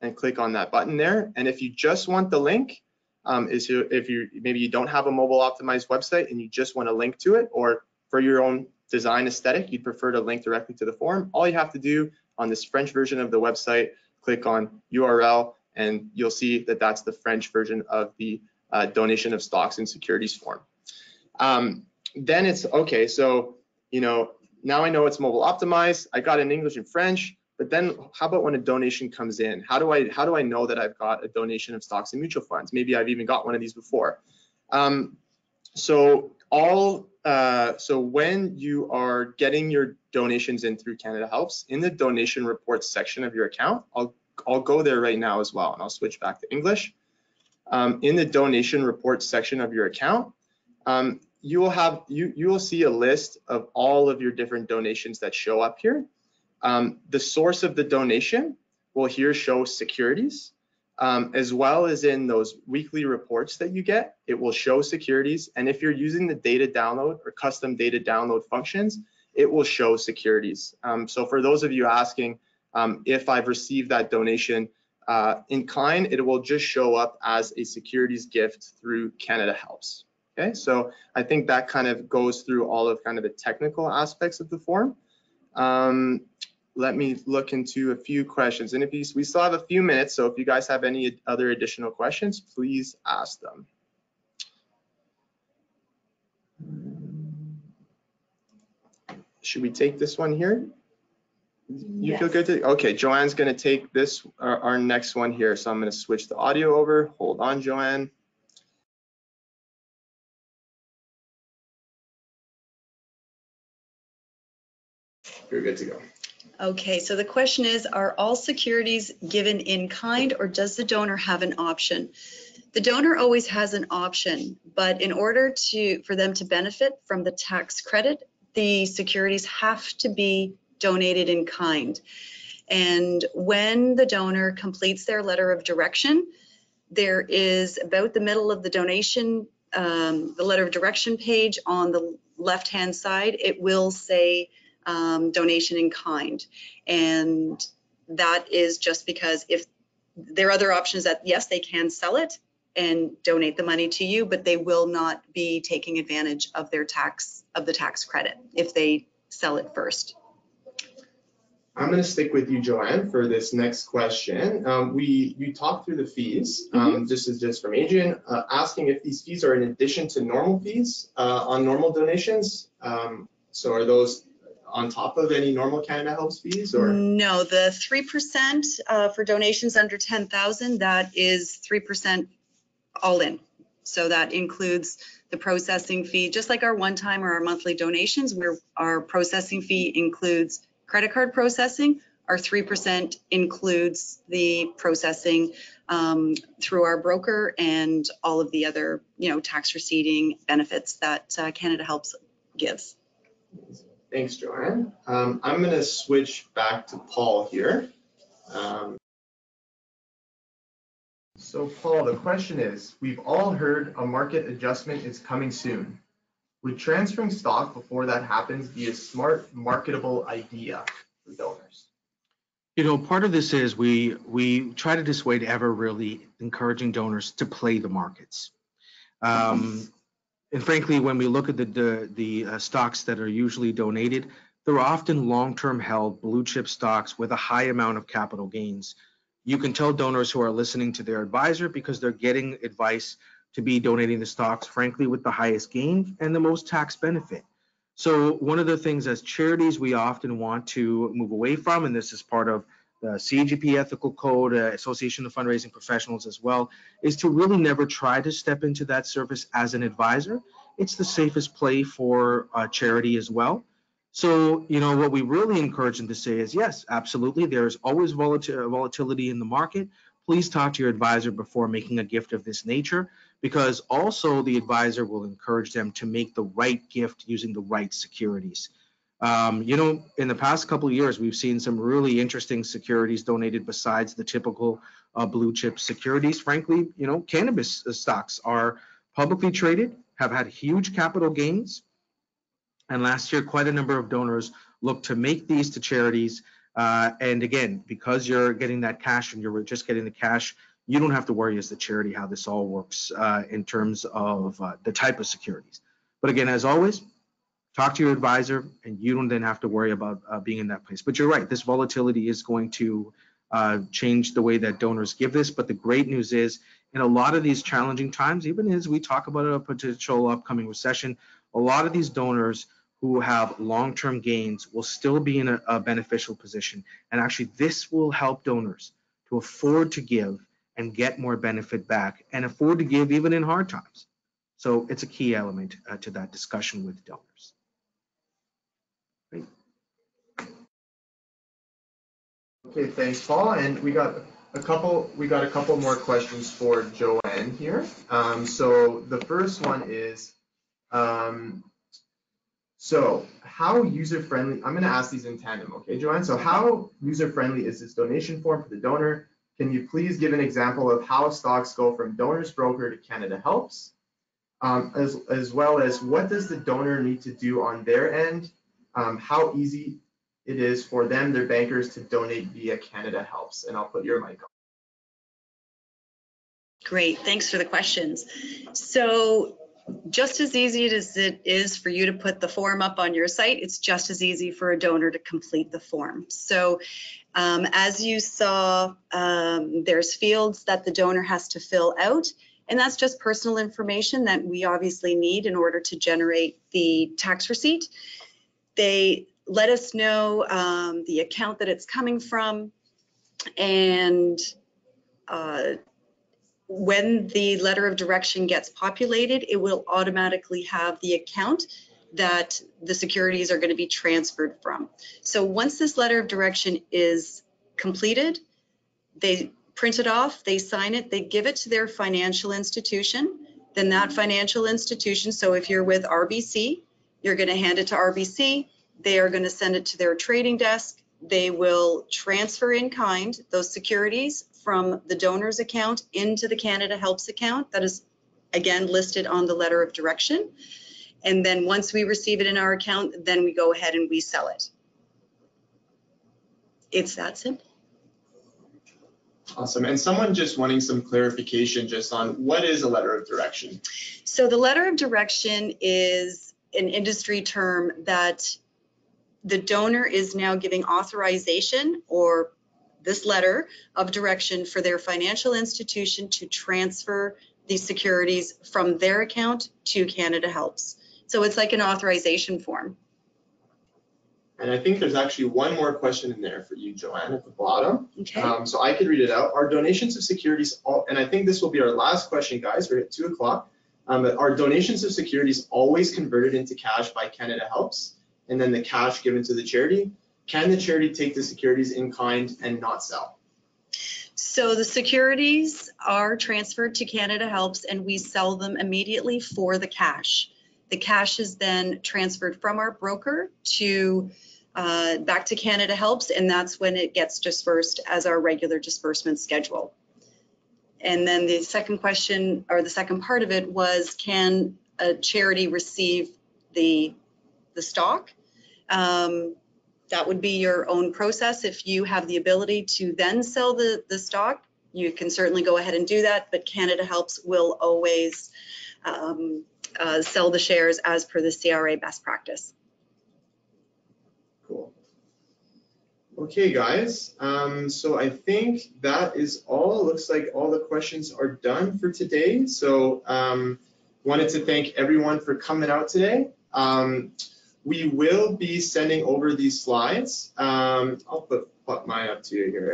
and click on that button there. And if you just want the link, if maybe you don't have a mobile optimized website and you just want to link to it, or for your own design aesthetic, you'd prefer to link directly to the form, all you have to do on this French version of the website, click on URL, and you'll see that that's the French version of the donation of stocks and securities form. Then it's okay, so now I know it's mobile optimized. I got it in English and French, but then how about when a donation comes in? How do I know that I've got a donation of stocks and mutual funds? Maybe I've even got one of these before. So So when you are getting your donations in through CanadaHelps, in the donation reports section of your account, I'll go there right now as well, and I'll switch back to English. In the donation reports section of your account, you will see a list of all of your different donations that show up here. The source of the donation will here show securities, as well as in those weekly reports that you get, it will show securities. And if you're using the data download or custom data download functions, it will show securities. So for those of you asking if I've received that donation in kind, it will just show up as a securities gift through CanadaHelps. Okay, so I think that kind of goes through all of kind of the technical aspects of the form. Let me look into a few questions, and we still have a few minutes, so if you guys have any other additional questions, please ask them. Should we take this one here? You Yes. feel good to? Okay, Joanne's going to take this, our next one here, so I'm going to switch the audio over. Hold on, Joanne. You're good to go. Okay, so the question is, are all securities given in kind, or does the donor have an option? The donor always has an option, but in order for them to benefit from the tax credit, the securities have to be donated in kind. And when the donor completes their letter of direction, there is about the middle of the donation, the letter of direction page on the left-hand side, it will say donation in kind. And that is just because if there are other options that, yes, they can sell it and donate the money to you, but they will not be taking advantage of the tax credit if they sell it first. I'm going to stick with you, Joanne, for this next question. You talked through the fees. This is just from Adrian, asking if these fees are in addition to normal fees on normal donations. So are those on top of any normal CanadaHelps fees, or? No, the 3% for donations under 10,000, that is 3% all in. So that includes the processing fee, just like our one-time or our monthly donations, where our processing fee includes credit card processing. Our 3% includes the processing through our broker and all of the other, tax receipting benefits that CanadaHelps gives. Thanks, Joanne. I'm going to switch back to Paul here. So Paul, the question is, we've all heard a market adjustment is coming soon. Would transferring stock before that happens be a smart, marketable idea for donors? Part of this is we try to dissuade ever really encouraging donors to play the markets. And frankly, when we look at the stocks that are usually donated, they're often long-term held blue chip stocks with a high amount of capital gains. You can tell donors who are listening to their advisor because they're getting advice to be donating the stocks, frankly, with the highest gain and the most tax benefit. So one of the things as charities we often want to move away from, and this is part of the CGP Ethical Code, Association of Fundraising Professionals as well, is to really never try to step into that service as an advisor. It's the safest play for charity as well. So, what we really encourage them to say is, yes, absolutely, there's always volatility in the market. Please talk to your advisor before making a gift of this nature, because also the advisor will encourage them to make the right gift using the right securities. In the past couple of years, we've seen some really interesting securities donated besides the typical blue chip securities. Frankly, cannabis stocks are publicly traded, have had huge capital gains. And last year, quite a number of donors looked to make these to charities. And again, because you're getting that cash and you're just getting the cash, you don't have to worry as the charity how this all works in terms of the type of securities. But again, as always, talk to your advisor, and you don't then have to worry about being in that place. But you're right, this volatility is going to change the way that donors give this. But the great news is, in a lot of these challenging times, even as we talk about a potential upcoming recession, a lot of these donors who have long-term gains will still be in a beneficial position. And actually, this will help donors to afford to give and get more benefit back and afford to give even in hard times. So it's a key element to that discussion with donors. Great. Okay, thanks, Paul. And we got a couple more questions for Joanne here. So the first one is, so how user-friendly, I'm gonna ask these in tandem, okay, Joanne? So how user-friendly is this donation form for the donor? Can you please give an example of how stocks go from donor's broker to CanadaHelps? As well as what does the donor need to do on their end? How easy it is for them, their bankers, to donate via CanadaHelps? And I'll put your mic on. Great, thanks for the questions. So just as easy as it is for you to put the form up on your site, it's just as easy for a donor to complete the form. So as you saw, there's fields that the donor has to fill out, and that's just personal information that we obviously need in order to generate the tax receipt. They let us know the account that it's coming from, and when the letter of direction gets populated, it will automatically have the account that the securities are going to be transferred from. So once this letter of direction is completed, they print it off, they sign it, they give it to their financial institution. Then that financial institution, so if you're with RBC, you're going to hand it to RBC. They are going to send it to their trading desk. They will transfer in kind those securities from the donor's account into the CanadaHelps account that is, again, listed on the letter of direction. And then once we receive it in our account, then we go ahead and we sell it. It's that simple. Awesome. And someone just wanting some clarification just on what is a letter of direction? So the letter of direction is an industry term that the donor is now giving authorization, or this letter of direction, for their financial institution to transfer these securities from their account to CanadaHelps. So it's like an authorization form. And I think there's actually one more question in there for you, Joanne, at the bottom. Okay. So I could read it out. Are donations of securities, and I think this will be our last question, guys. We're at 2 o'clock. Are donations of securities always converted into cash by CanadaHelps, and then the cash given to the charity? Can the charity take the securities in kind and not sell? So the securities are transferred to CanadaHelps, and we sell them immediately for the cash. The cash is then transferred from our broker to back to CanadaHelps, and that's when it gets dispersed as our regular disbursement schedule. And then the second question, or the second part of it, was, can a charity receive the stock? That would be your own process. If you have the ability to then sell the stock, you can certainly go ahead and do that, but CanadaHelps will always sell the shares as per the CRA best practice. Cool. Okay, guys. So I think that is all. Looks like all the questions are done for today. So wanted to thank everyone for coming out today. We will be sending over these slides. I'll put mine up to you here,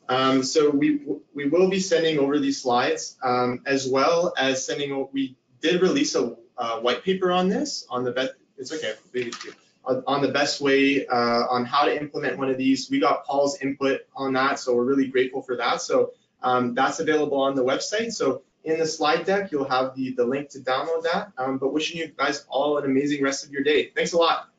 right? So we will be sending over these slides, as well as sending. We did release a white paper on this, on the best. It's okay, on the best way on how to implement one of these. We got Paul's input on that, so we're really grateful for that. So that's available on the website. So in the slide deck, you'll have the link to download that. But wishing you guys all an amazing rest of your day. Thanks a lot.